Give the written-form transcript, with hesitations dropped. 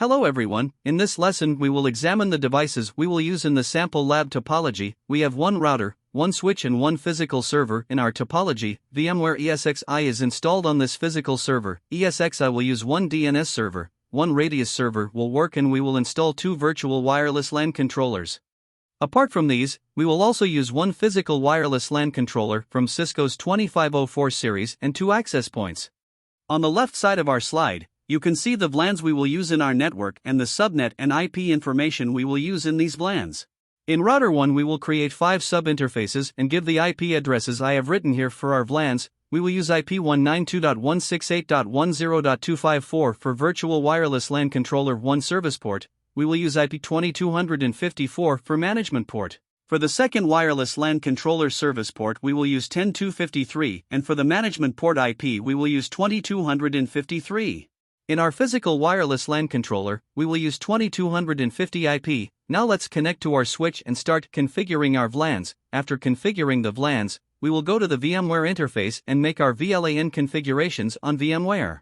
Hello everyone, in this lesson we will examine the devices we will use in the sample lab topology. We have one router, one switch and one physical server. In our topology, VMware ESXi is installed on this physical server. ESXi will use one DNS server, one Radius server will work, and we will install two virtual wireless LAN controllers. Apart from these, we will also use one physical wireless LAN controller from Cisco's 2504 series and two access points. On the left side of our slide, you can see the VLANs we will use in our network and the subnet and IP information we will use in these VLANs. In router 1 we will create 5 sub-interfaces and give the IP addresses I have written here for our VLANs. We will use IP 192.168.10.254 for virtual wireless LAN controller 1 service port. We will use IP 2254 for management port. For the second wireless LAN controller service port we will use 10253, and for the management port IP we will use 2253. In our physical wireless LAN controller, we will use 2250 IP. Now let's connect to our switch and start configuring our VLANs. After configuring the VLANs, we will go to the VMware interface and make our VLAN configurations on VMware.